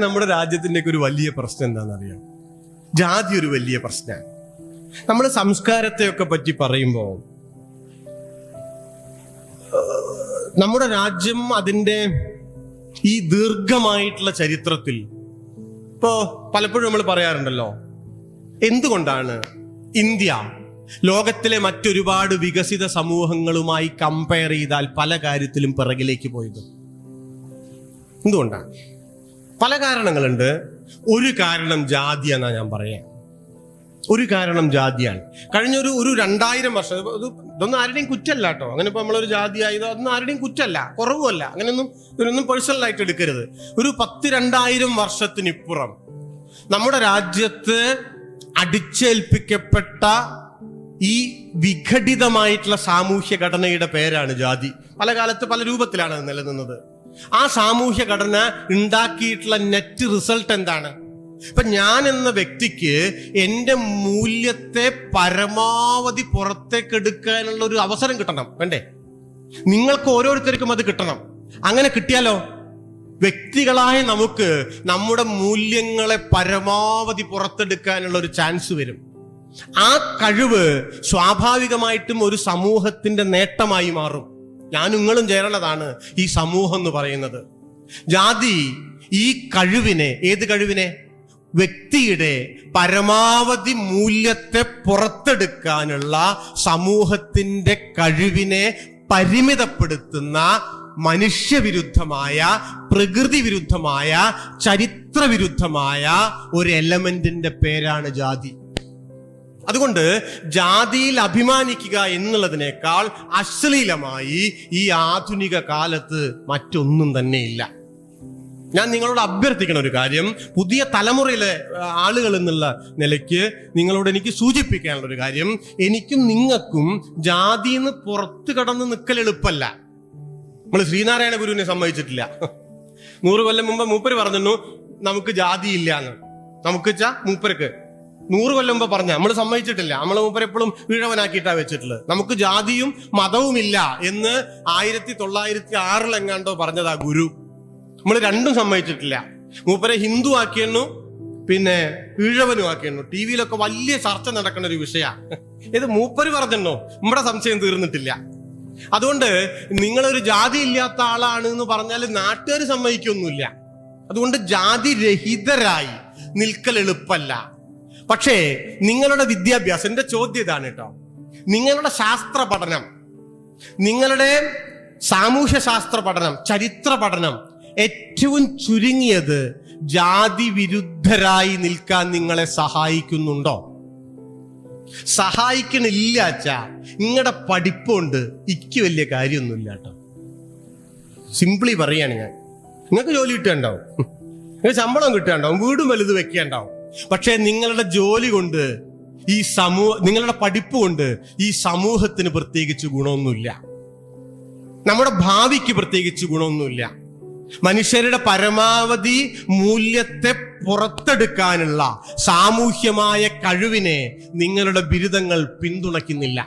നമ്മുടെ രാജ്യത്തിൻ്റെയൊക്കെ ഒരു വലിയ പ്രശ്നം എന്താണെന്നറിയാം? ജാതി ഒരു വലിയ പ്രശ്നമാണ്. നമ്മൾ സംസ്കാരത്തെയൊക്കെ പറ്റി പറയുമ്പോൾ നമ്മുടെ രാജ്യം അതിൻ്റെ ഈ ദീർഘമായിട്ടുള്ള ചരിത്രത്തിൽ ഇപ്പോ പലപ്പോഴും നമ്മൾ പറയാറുണ്ടല്ലോ, എന്തുകൊണ്ടാണ് ഇന്ത്യ ലോകത്തിലെ മറ്റൊരുപാട് വികസിത സമൂഹങ്ങളുമായി കമ്പയർ ചെയ്താൽ പല കാര്യത്തിലും പിറകിലേക്ക് പോയത്? എന്തുകൊണ്ടാണ്? പല കാരണങ്ങളുണ്ട്. ഒരു കാരണം ജാതി എന്നാ ഞാൻ പറയാം. ഒരു കാരണം ജാതിയാണ്. കഴിഞ്ഞ ഒരു 2000 വർഷം, ഇതൊന്നും ആരുടെയും കുറ്റല്ല കേട്ടോ. അങ്ങനെ ഇപ്പൊ നമ്മളൊരു ജാതി ആയതോ അതൊന്നും ആരുടെയും കുറ്റല്ല, കുറവുമല്ല. അങ്ങനെയൊന്നും ഇതിനൊന്നും പേഴ്സണലായിട്ട് എടുക്കരുത്. ഒരു 10-2000 വർഷത്തിനിപ്പുറം നമ്മുടെ രാജ്യത്ത് അടിച്ചേൽപ്പിക്കപ്പെട്ട ഈ വിഘടിതമായിട്ടുള്ള സാമൂഹ്യ ഘടനയുടെ പേരാണ് ജാതി. പല കാലത്ത് പല രൂപത്തിലാണ് അത് നിലനിന്നത്. ആ സാമൂഹ്യ ഘടന ഉണ്ടാക്കിയിട്ടുള്ള നെറ്റ് റിസൾട്ട് എന്താണ്? ഇപ്പൊ ഞാൻ എന്ന വ്യക്തിക്ക് എന്റെ മൂല്യത്തെ പരമാവധി പുറത്തേക്ക് എടുക്കാനുള്ള ഒരു അവസരം കിട്ടണം, വേണ്ടേ? നിങ്ങൾക്ക് ഓരോരുത്തർക്കും അത് കിട്ടണം. അങ്ങനെ കിട്ടിയാലോ വ്യക്തികളായ നമുക്ക് നമ്മുടെ മൂല്യങ്ങളെ പരമാവധി പുറത്തെടുക്കാനുള്ള ഒരു ചാൻസ് വരും. ആ കഴിവ് സ്വാഭാവികമായിട്ടും ഒരു സമൂഹത്തിന്റെ നേട്ടമായി മാറും. ഞാനും നിങ്ങളും ചേരണതാണ് ഈ സമൂഹം എന്ന് പറയുന്നത്. ജാതി ഈ കഴിവിനെ, ഏത് കഴിവിനെ? വ്യക്തിയുടെ പരമാവധി മൂല്യത്തെ പുറത്തെടുക്കാനുള്ള സമൂഹത്തിന്റെ കഴിവിനെ പരിമിതപ്പെടുത്തുന്ന മനുഷ്യവിരുദ്ധമായ, പ്രകൃതി വിരുദ്ധമായ, ചരിത്ര വിരുദ്ധമായ ഒരു എലമെന്റിന്റെ പേരാണ് ജാതി. അതുകൊണ്ട് ജാതിയിൽ അഭിമാനിക്കുക എന്നുള്ളതിനേക്കാൾ അശ്ലീലമായി ഈ ആധുനിക കാലത്ത് മറ്റൊന്നും തന്നെയില്ല. ഞാൻ നിങ്ങളോട് അഭ്യർത്ഥിക്കുന്ന ഒരു കാര്യം, പുതിയ തലമുറയിലെ ആളുകൾ എന്നുള്ള നിലയ്ക്ക് നിങ്ങളോട് എനിക്ക് സൂചിപ്പിക്കാനുള്ള ഒരു കാര്യം, എനിക്കും നിങ്ങൾക്കും ജാതിന്ന് പുറത്ത് കടന്ന് നിൽക്കൽ എളുപ്പമല്ല. നമ്മൾ ശ്രീനാരായണ ഗുരുവിനെ സമ്മതിച്ചിട്ടില്ല. 100 കൊല്ലം മുമ്പ് മൂപ്പര് പറഞ്ഞു നമുക്ക് ജാതി ഇല്ല എന്ന്. നമുക്ക് മൂപ്പർക്ക് 100 കൊല്ലം മുമ്പ് പറഞ്ഞ നമ്മൾ സമ്മതിച്ചിട്ടില്ല. നമ്മൾ മൂപ്പര് എപ്പോഴും വീഴവനാക്കിയിട്ടാ വെച്ചിട്ടുള്ളത്. നമുക്ക് ജാതിയും മതവുമില്ല എന്ന് 1906 എങ്ങാണ്ടോ പറഞ്ഞതാ ഗുരു. നമ്മൾ രണ്ടും സമ്മതിച്ചിട്ടില്ല. മൂപ്പരെ ഹിന്ദു ആക്കിയെന്നു, പിന്നെ ഈഴവനും ആക്കിയെന്നു. ടിവിയിലൊക്കെ വലിയ ചർച്ച നടക്കുന്ന ഒരു വിഷയമാണ്. ഇത് മൂപ്പര് പറഞ്ഞെന്നോ നമ്മുടെ സംശയം തീർന്നിട്ടില്ല. അതുകൊണ്ട് നിങ്ങളൊരു ജാതി ഇല്ലാത്ത ആളാണ് എന്ന് പറഞ്ഞാൽ നാട്ടുകാർ സമ്മതിക്കൊന്നുമില്ല. അതുകൊണ്ട് ജാതി രഹിതരായി നിൽക്കൽ എളുപ്പമല്ല. പക്ഷേ നിങ്ങളുടെ വിദ്യാഭ്യാസം, എന്റെ ചോദ്യം ഇതാണ് കേട്ടോ, നിങ്ങളുടെ ശാസ്ത്ര പഠനം, നിങ്ങളുടെ സാമൂഹ്യ ശാസ്ത്ര പഠനം, ചരിത്ര പഠനം ഏറ്റവും ചുരുങ്ങിയത് ജാതി വിരുദ്ധരായി നിൽക്കാൻ നിങ്ങളെ സഹായിക്കുന്നുണ്ടോ? സഹായിക്കണില്ല അച്ഛാ. നിങ്ങളുടെ പഠിപ്പുണ്ട് എനിക്ക് വലിയ കാര്യമൊന്നുമില്ല കേട്ടോ. സിംപിളി പറയാണ് ഞാൻ. നിങ്ങൾക്ക് ജോലി കിട്ടുകയുണ്ടാവും, നിങ്ങൾക്ക് ശമ്പളം കിട്ടുകയുണ്ടാവും, വീടും വലുത് വെക്കുകയുണ്ടാവും. പക്ഷെ നിങ്ങളുടെ ജോലി കൊണ്ട് ഈ നിങ്ങളുടെ പഠിപ്പ് കൊണ്ട് ഈ സമൂഹത്തിന് പ്രത്യേകിച്ച് ഗുണമൊന്നുമില്ല. നമ്മുടെ ഭാവിക്ക് പ്രത്യേകിച്ച് ഗുണമൊന്നുമില്ല. മനുഷ്യരുടെ പരമാവധി മൂല്യത്തെ പുറത്തെടുക്കാനുള്ള സാമൂഹ്യമായ കഴിവിനെ നിങ്ങളുടെ ബിരുദങ്ങൾ പിന്തുണയ്ക്കുന്നില്ല.